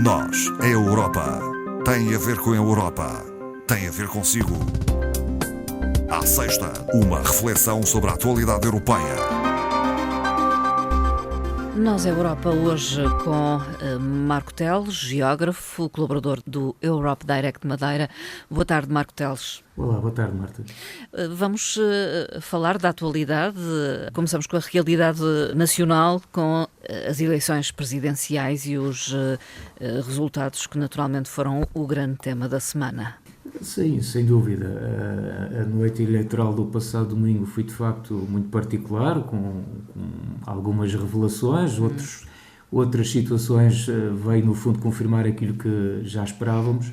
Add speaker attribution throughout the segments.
Speaker 1: Nós, a Europa, tem a ver com a Europa, tem a ver consigo. À sexta, uma reflexão sobre a atualidade europeia.
Speaker 2: Nós, a Europa, hoje com Marco Teles, geógrafo, colaborador do Europe Direct Madeira. Boa tarde, Marco Teles.
Speaker 3: Olá, boa tarde, Marta.
Speaker 2: Vamos falar da atualidade. Começamos com a realidade nacional, com as eleições presidenciais e os resultados que naturalmente foram o grande tema da semana.
Speaker 3: Sim, sem dúvida. A noite eleitoral do passado domingo foi de facto muito particular, com algumas revelações, outras situações veio no fundo confirmar aquilo que já esperávamos,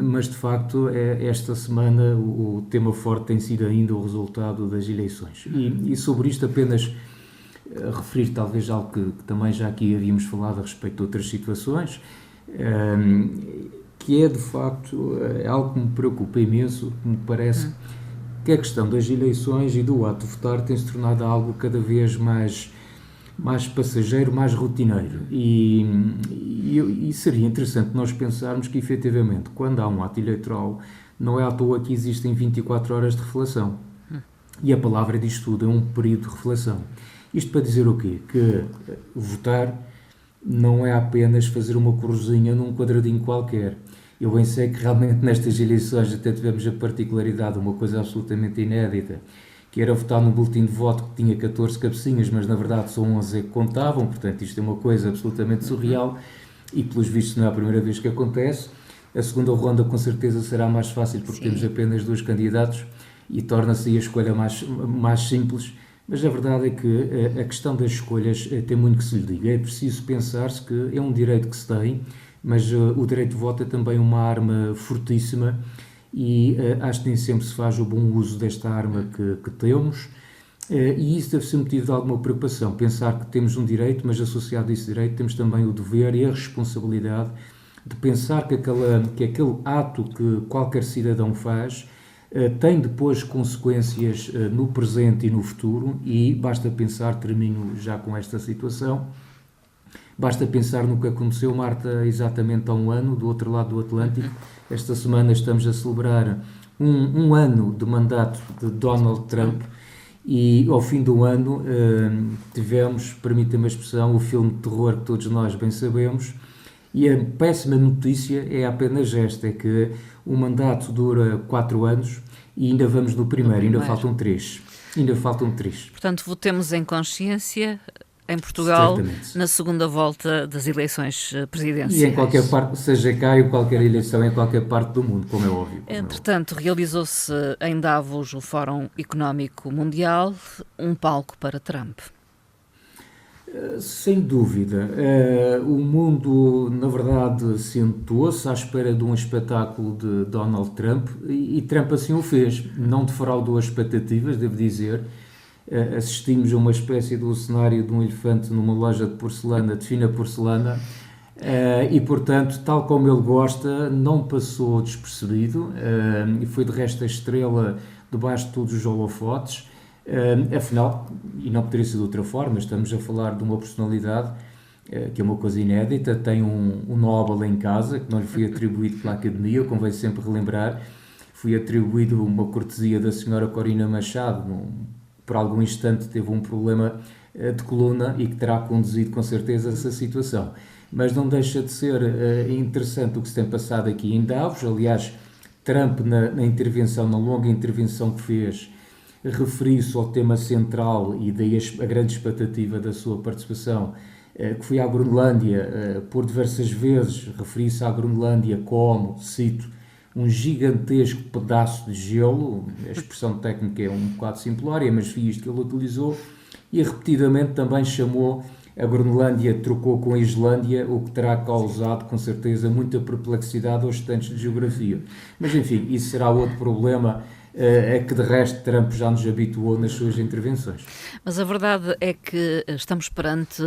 Speaker 3: mas de facto esta semana o tema forte tem sido ainda o resultado das eleições. E sobre isto apenas referir talvez algo que também já aqui havíamos falado a respeito de outras situações, que é de facto algo que me preocupa imenso, que me parece que a questão das eleições e do ato de votar tem-se tornado algo cada vez mais passageiro, mais rotineiro. E seria interessante nós pensarmos que, efetivamente, quando há um ato eleitoral, não é à toa que existem 24 horas de reflexão. E a palavra diz tudo, é um período de reflexão. Isto para dizer o quê? Que votar não é apenas fazer uma corzinha num quadradinho qualquer. Eu bem sei que realmente nestas eleições até tivemos a particularidade, uma coisa absolutamente inédita, que era votar num boletim de voto que tinha 14 cabecinhas, mas na verdade só 11 que contavam, portanto isto é uma coisa absolutamente surreal e pelos vistos não é a primeira vez que acontece. A segunda ronda com certeza será mais fácil porque temos apenas 2 candidatos e torna-se aí a escolha mais simples. Mas a verdade é que a questão das escolhas tem muito que se lhe diga. É preciso pensar-se que é um direito que se tem, mas o direito de voto é também uma arma fortíssima e acho que nem sempre se faz o bom uso desta arma que temos, e isso deve ser motivo de alguma preocupação. Pensar que temos um direito, mas associado a esse direito temos também o dever e a responsabilidade de pensar que aquele ato que qualquer cidadão faz tem depois consequências no presente e no futuro, e basta pensar, termino já com esta situação, basta pensar no que aconteceu, Marta, exatamente há um ano, do outro lado do Atlântico. Esta semana estamos a celebrar um ano de mandato de Donald Trump e ao fim do ano tivemos, permita-me a expressão, o filme de terror que todos nós bem sabemos. E a péssima notícia é apenas esta, é que o mandato dura 4 anos e ainda vamos no primeiro. Ainda faltam 3.
Speaker 2: Portanto, votemos em consciência em Portugal, certamente, na segunda volta das eleições presidenciais.
Speaker 3: E em qualquer parte, seja cá ou qualquer eleição, em qualquer parte do mundo, como é óbvio.
Speaker 2: Entretanto, realizou-se em Davos o Fórum Económico Mundial, um palco para Trump.
Speaker 3: Sem dúvida. O mundo, na verdade, sentou-se à espera de um espetáculo de Donald Trump e Trump assim o fez. Não defraudou as expectativas, devo dizer. Assistimos a uma espécie do cenário de um elefante numa loja de porcelana, de fina porcelana, e, portanto, tal como ele gosta, não passou despercebido, e foi de resto a estrela debaixo de todos os holofotes. Afinal, e não poderia ser de outra forma, estamos a falar de uma personalidade que é uma coisa inédita, tem um Nobel em casa, que não lhe foi atribuído pela Academia, convém sempre relembrar, foi atribuído uma cortesia da senhora Corina Machado, por algum instante teve um problema de coluna e que terá conduzido com certeza a essa situação. Mas não deixa de ser interessante o que se tem passado aqui em Davos. Aliás, Trump na longa intervenção que fez, referiu-se ao tema central e daí a grande expectativa da sua participação, que foi à Groenlândia, por diversas vezes referiu-se à Groenlândia como, cito, um gigantesco pedaço de gelo. A expressão técnica é um bocado simplória, mas foi isto que ele utilizou, e repetidamente também chamou a Groenlândia, trocou com a Islândia, o que terá causado, com certeza, muita perplexidade aos estudantes de geografia. Mas, enfim, isso será outro problema, é que de resto Trump já nos habituou nas suas intervenções.
Speaker 2: Mas a verdade é que estamos perante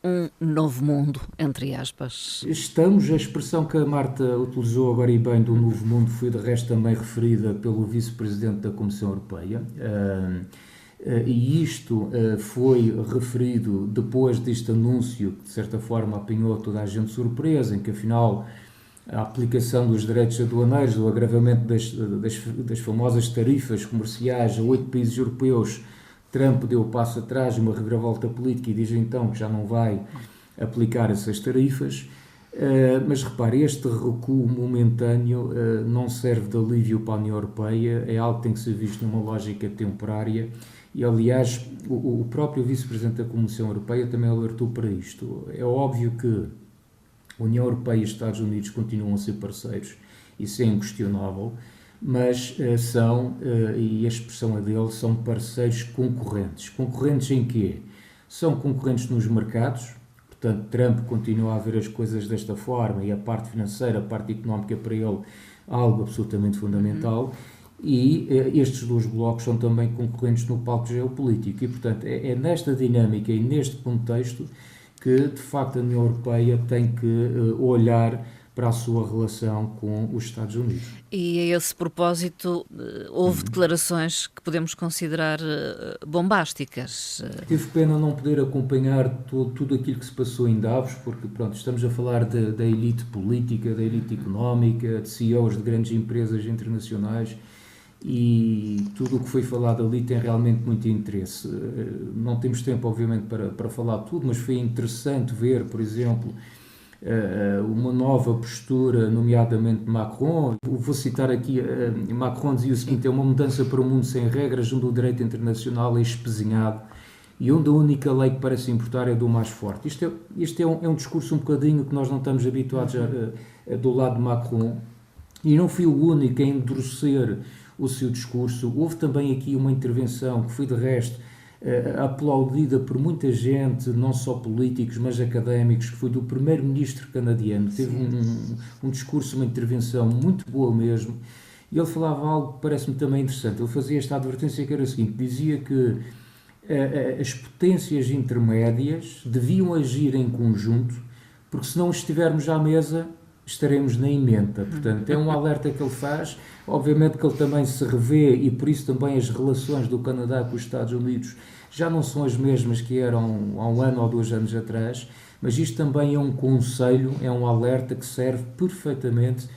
Speaker 2: um novo mundo, entre aspas.
Speaker 3: Estamos, a expressão que a Marta utilizou agora e bem do novo mundo foi de resto também referida pelo vice-presidente da Comissão Europeia. e isto foi referido depois deste anúncio, que de certa forma apanhou toda a gente surpresa, em que afinal a aplicação dos direitos aduaneiros, o agravamento das famosas tarifas comerciais a 8 países europeus, Trump deu passo atrás, uma reviravolta política, e diz então que já não vai aplicar essas tarifas. Mas repare, este recuo momentâneo não serve de alívio para a União Europeia, é algo que tem que ser visto numa lógica temporária, e aliás o próprio Vice-Presidente da Comissão Europeia também alertou para isto. É óbvio que a União Europeia e os Estados Unidos continuam a ser parceiros, isso é inquestionável, mas e a expressão é dele, são parceiros concorrentes. Concorrentes em quê? São concorrentes nos mercados, portanto Trump continua a ver as coisas desta forma, e a parte financeira, a parte económica para ele, algo absolutamente fundamental, e estes dois blocos são também concorrentes no palco geopolítico, e portanto é nesta dinâmica e neste contexto que de facto a União Europeia tem que olhar para a sua relação com os Estados Unidos.
Speaker 2: E a esse propósito houve declarações que podemos considerar bombásticas.
Speaker 3: Tive pena não poder acompanhar tudo aquilo que se passou em Davos, porque pronto, estamos a falar da elite política, da elite económica, de CEOs de grandes empresas internacionais, e tudo o que foi falado ali tem realmente muito interesse. Não temos tempo, obviamente, para falar tudo, mas foi interessante ver, por exemplo, uma nova postura, nomeadamente de Macron. Vou citar aqui, Macron dizia o seguinte: é uma mudança para um mundo sem regras, onde o direito internacional é espezinhado e onde a única lei que parece importar é do mais forte. Isto é um discurso um bocadinho que nós não estamos habituados do lado de Macron, e não fui o único a endurecer o seu discurso. Houve também aqui uma intervenção que foi, de resto, aplaudida por muita gente, não só políticos, mas académicos, que foi do primeiro-ministro canadiano. Teve um discurso, uma intervenção muito boa mesmo, e ele falava algo que parece-me também interessante. Ele fazia esta advertência, que era o seguinte: dizia que as potências intermédias deviam agir em conjunto, porque se não estivermos à mesa, estaremos na ementa. Portanto, é um alerta que ele faz. Obviamente que ele também se revê, e por isso também as relações do Canadá com os Estados Unidos já não são as mesmas que eram há 1 ano ou 2 anos atrás, mas isto também é um conselho, é um alerta que serve perfeitamente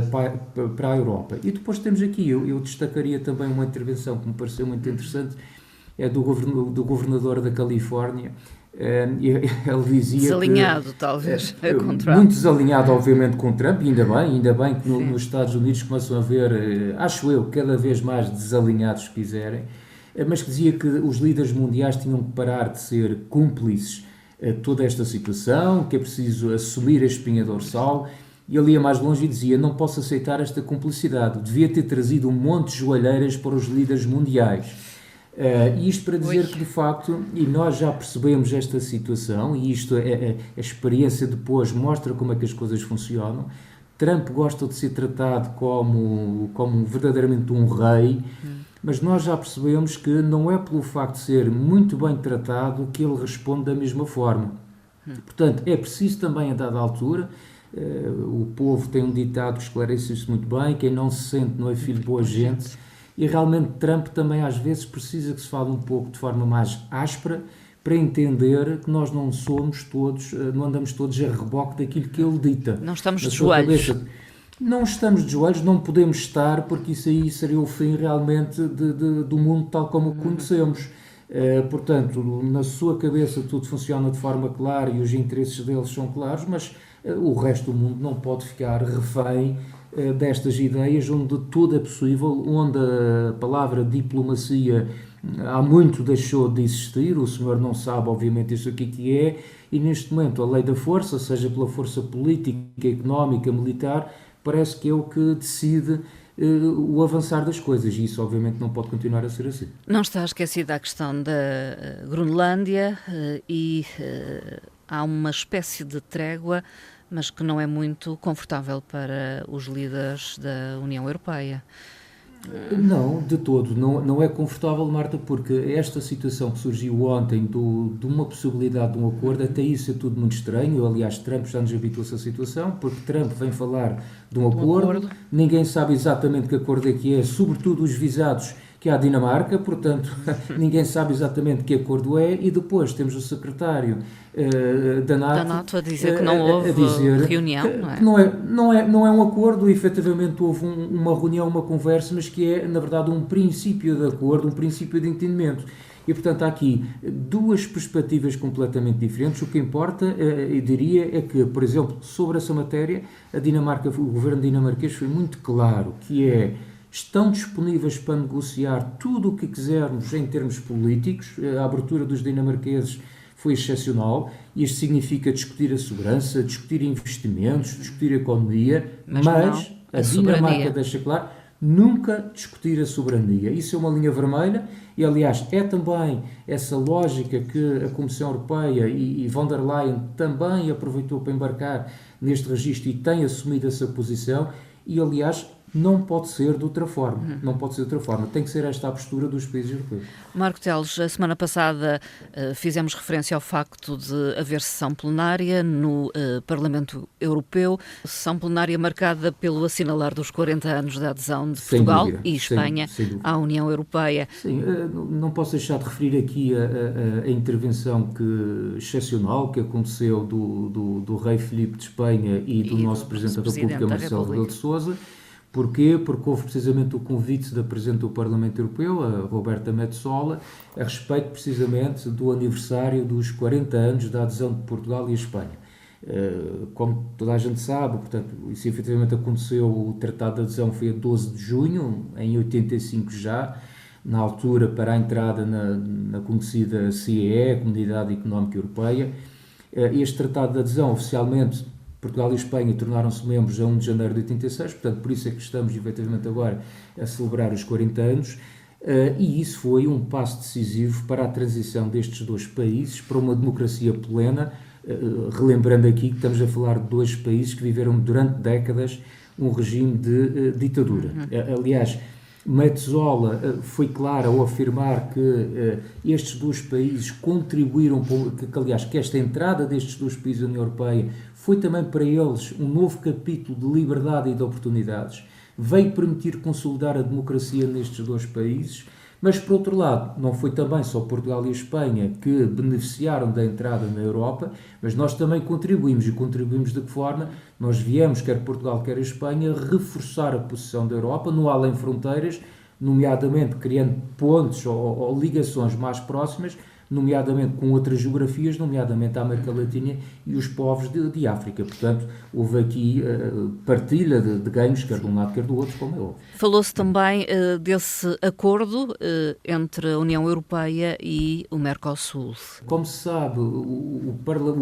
Speaker 3: para a Europa. E depois temos aqui, eu destacaria também uma intervenção que me pareceu muito interessante, é do governador da Califórnia. Ele dizia
Speaker 2: desalinhado,
Speaker 3: que,
Speaker 2: talvez, com Trump.
Speaker 3: Muito desalinhado, obviamente, com Trump, e ainda bem que nos Estados Unidos começam a ver, acho eu, cada vez mais desalinhados, se quiserem, mas que dizia que os líderes mundiais tinham que parar de ser cúmplices a toda esta situação, que é preciso assumir a espinha dorsal, e ele ia mais longe e dizia: não posso aceitar esta cumplicidade, devia ter trazido um monte de joalheiras para os líderes mundiais. Isto para dizer que, de facto, e nós já percebemos esta situação, e isto a experiência depois mostra como é que as coisas funcionam. Trump gosta de ser tratado como verdadeiramente um rei, mas nós já percebemos que não é pelo facto de ser muito bem tratado que ele responde da mesma forma. Portanto, é preciso também, a dada altura, o povo tem um ditado que esclarece isso muito bem: quem não se sente não é filho de boa gente. E realmente Trump também às vezes precisa que se fale um pouco de forma mais áspera, para entender que nós não somos todos, não andamos todos a reboque daquilo que ele dita.
Speaker 2: Não estamos de joelhos.
Speaker 3: Não estamos de joelhos, não podemos estar, porque isso aí seria o fim realmente do mundo tal como o conhecemos. Portanto, na sua cabeça tudo funciona de forma clara e os interesses deles são claros, mas o resto do mundo não pode ficar refém destas ideias, onde tudo é possível, onde a palavra diplomacia há muito deixou de existir. O senhor não sabe, obviamente, isso aqui que é, e neste momento a lei da força, seja pela força política, económica, militar, parece que é o que decide o avançar das coisas, e isso obviamente não pode continuar a ser assim.
Speaker 2: Não está esquecida a questão da Groenlândia, e há uma espécie de trégua, mas que não é muito confortável para os líderes da União Europeia.
Speaker 3: Não, de todo. Não é confortável, Marta, porque esta situação que surgiu ontem de uma possibilidade de um acordo, até isso é tudo muito estranho. Aliás, Trump já nos habituou a essa situação, porque Trump vem falar de um acordo, ninguém sabe exatamente que acordo é que é, sobretudo os visados que é a Dinamarca, portanto, ninguém sabe exatamente que acordo é, e depois temos o secretário da NATO
Speaker 2: a dizer que não houve reunião, não é?
Speaker 3: Não é um acordo, efetivamente houve uma reunião, uma conversa, mas que é, na verdade, um princípio de acordo, um princípio de entendimento. E, portanto, há aqui duas perspectivas completamente diferentes. O que importa, eu diria, é que, por exemplo, sobre essa matéria, o governo dinamarquês foi muito claro, que estão disponíveis para negociar tudo o que quisermos em termos políticos. A abertura dos dinamarqueses foi excepcional. Isto significa discutir a segurança, discutir investimentos, discutir a economia, mas a Dinamarca deixa claro, nunca discutir a soberania. Isso é uma linha vermelha e, aliás, é também essa lógica que a Comissão Europeia e von der Leyen também aproveitou para embarcar neste registro e tem assumido essa posição e, aliás, não pode ser de outra forma. Não pode ser de outra forma. Tem que ser esta a postura dos países europeus.
Speaker 2: Marco Teles, a semana passada fizemos referência ao facto de haver sessão plenária no Parlamento Europeu, sessão plenária marcada pelo assinalar dos 40 anos da adesão de Portugal e Espanha à União Europeia.
Speaker 3: Sim, não posso deixar de referir aqui a intervenção excepcional que aconteceu do rei Filipe de Espanha e do nosso Presidente da República, Marcelo Rebelo de Sousa. Porquê? Porque houve precisamente o convite da Presidente do Parlamento Europeu, a Roberta Metsola, a respeito precisamente do aniversário dos 40 anos da adesão de Portugal e Espanha. Como toda a gente sabe, portanto, isso efetivamente aconteceu, o Tratado de Adesão foi a 12 de junho, em 85 já, na altura para a entrada na conhecida CEE, Comunidade Económica Europeia. Este Tratado de Adesão oficialmente Portugal e Espanha tornaram-se membros a 1 de janeiro de 86, portanto, por isso é que estamos, efetivamente, agora a celebrar os 40 anos, e isso foi um passo decisivo para a transição destes dois países para uma democracia plena, relembrando aqui que estamos a falar de dois países que viveram durante décadas um regime de ditadura. Aliás, Metsola foi clara ao afirmar que estes dois países contribuíram, que esta entrada destes dois países na União Europeia foi também para eles um novo capítulo de liberdade e de oportunidades, veio permitir consolidar a democracia nestes dois países, mas por outro lado, não foi também só Portugal e Espanha que beneficiaram da entrada na Europa, mas nós também contribuímos, e contribuímos de que forma? Nós viemos, quer Portugal, quer a Espanha, reforçar a posição da Europa no além fronteiras, nomeadamente criando pontes ou ligações mais próximas, nomeadamente com outras geografias, nomeadamente a América Latina e os povos de África. Portanto, houve aqui partilha de ganhos, quer de um lado, quer do outro, como é óbvio.
Speaker 2: Falou-se também desse acordo entre a União Europeia e o Mercosul.
Speaker 3: Como se sabe, o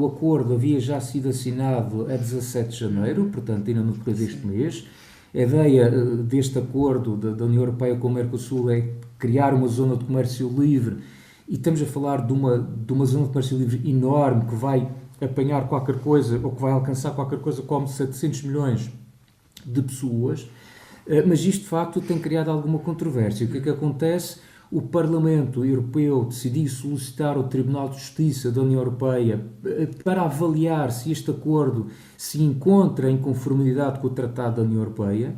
Speaker 3: acordo havia já sido assinado a 17 de janeiro, portanto, ainda no decorrer deste mês. A ideia deste acordo da União Europeia com o Mercosul é criar uma zona de comércio livre. E estamos a falar de uma zona de comércio livre enorme que vai apanhar qualquer coisa, ou que vai alcançar qualquer coisa como 700 milhões de pessoas, mas isto de facto tem criado alguma controvérsia. O que é que acontece? O Parlamento Europeu decidiu solicitar ao Tribunal de Justiça da União Europeia para avaliar se este acordo se encontra em conformidade com o Tratado da União Europeia.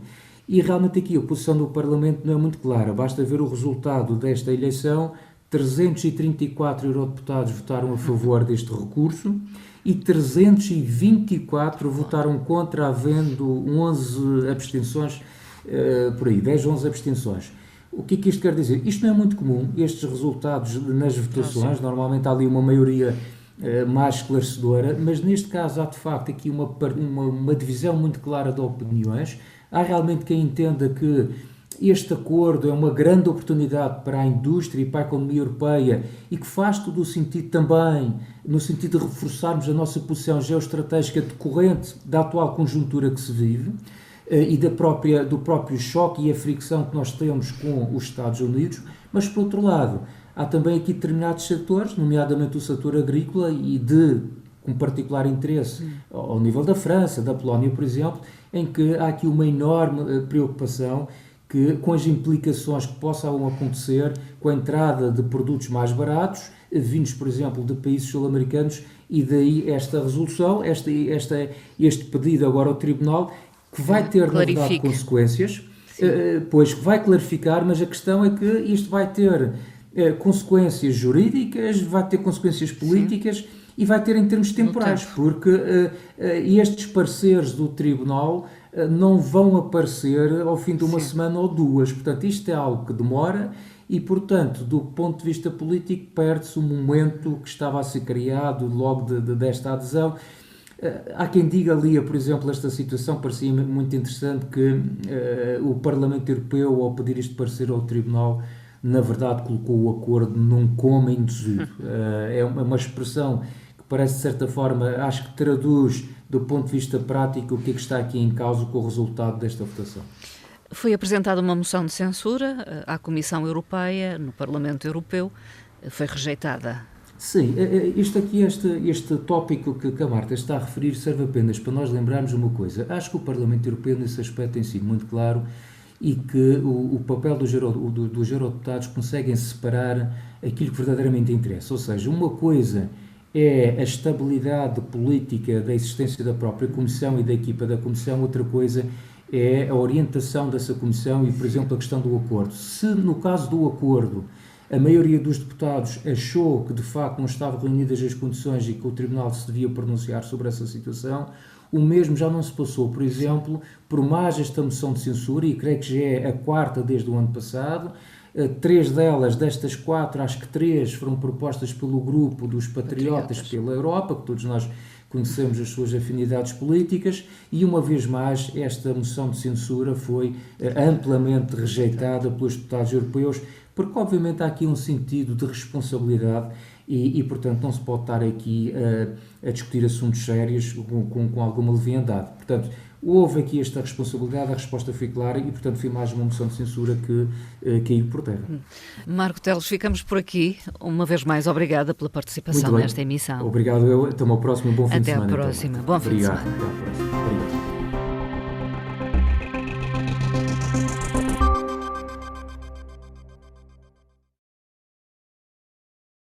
Speaker 3: E realmente aqui a posição do Parlamento não é muito clara. Basta ver o resultado desta eleição. 334 eurodeputados votaram a favor deste recurso e 324 votaram contra, havendo 11 abstenções, por aí, 10 ou 11 abstenções. O que é que isto quer dizer? Isto não é muito comum, estes resultados nas votações, normalmente há ali uma maioria mais esclarecedora, mas neste caso há de facto aqui uma divisão muito clara de opiniões. Há realmente quem entenda que este acordo é uma grande oportunidade para a indústria e para a economia europeia e que faz todo o sentido também, no sentido de reforçarmos a nossa posição geoestratégica decorrente da atual conjuntura que se vive e do próprio choque e a fricção que nós temos com os Estados Unidos, mas por outro lado, há também aqui determinados setores, nomeadamente o setor agrícola e com particular interesse ao nível da França, da Polónia, por exemplo, em que há aqui uma enorme preocupação com as implicações que possam acontecer com a entrada de produtos mais baratos, vindos, por exemplo, de países sul-americanos, e daí esta resolução, este pedido agora ao Tribunal, que vai ter, na verdade, consequências. pois vai clarificar, mas a questão é que isto vai ter consequências jurídicas, vai ter consequências políticas. Sim. E vai ter em termos temporais, porque estes pareceres do Tribunal não vão aparecer ao fim de uma semana ou duas. Portanto, isto é algo que demora e, portanto, do ponto de vista político, perde-se o momento que estava a ser criado logo desta adesão. Há quem diga ali, por exemplo, esta situação parecia muito interessante que o Parlamento Europeu, ao pedir este parecer ao Tribunal, na verdade colocou o acordo num coma induzido. É uma expressão parece, de certa forma, acho que traduz, do ponto de vista prático, o que é que está aqui em causa com o resultado desta votação.
Speaker 2: Foi apresentada uma moção de censura à Comissão Europeia, no Parlamento Europeu, foi rejeitada.
Speaker 3: Sim, isto aqui, este tópico que a Marta está a referir, serve apenas para nós lembrarmos uma coisa. Acho que o Parlamento Europeu, nesse aspecto, tem sido muito claro e que o papel dos eurodeputados conseguem separar aquilo que verdadeiramente interessa. Ou seja, uma coisa é a estabilidade política da existência da própria Comissão e da equipa da Comissão, outra coisa é a orientação dessa Comissão e, por exemplo, a questão do acordo. Se, no caso do acordo, a maioria dos deputados achou que, de facto, não estavam reunidas as condições e que o Tribunal se devia pronunciar sobre essa situação, o mesmo já não se passou, por exemplo, por mais esta moção de censura, e creio que já é a quarta desde o ano passado. 3 delas, destas 4, acho que 3 foram propostas pelo grupo dos Patriotas pela Europa, que todos nós conhecemos as suas afinidades políticas, e uma vez mais esta moção de censura foi amplamente rejeitada pelos deputados europeus, porque obviamente há aqui um sentido de responsabilidade e portanto não se pode estar aqui a discutir assuntos sérios com alguma leviandade. Portanto, houve aqui esta responsabilidade, a resposta foi clara e, portanto, foi mais uma moção de censura que caiu por terra.
Speaker 2: Marco Teles, ficamos por aqui. Uma vez mais, obrigada pela participação nesta emissão.
Speaker 3: Obrigado eu. Até uma próxima. Bom fim de semana.
Speaker 2: Até à próxima. Bom fim de semana.
Speaker 3: Até à próxima.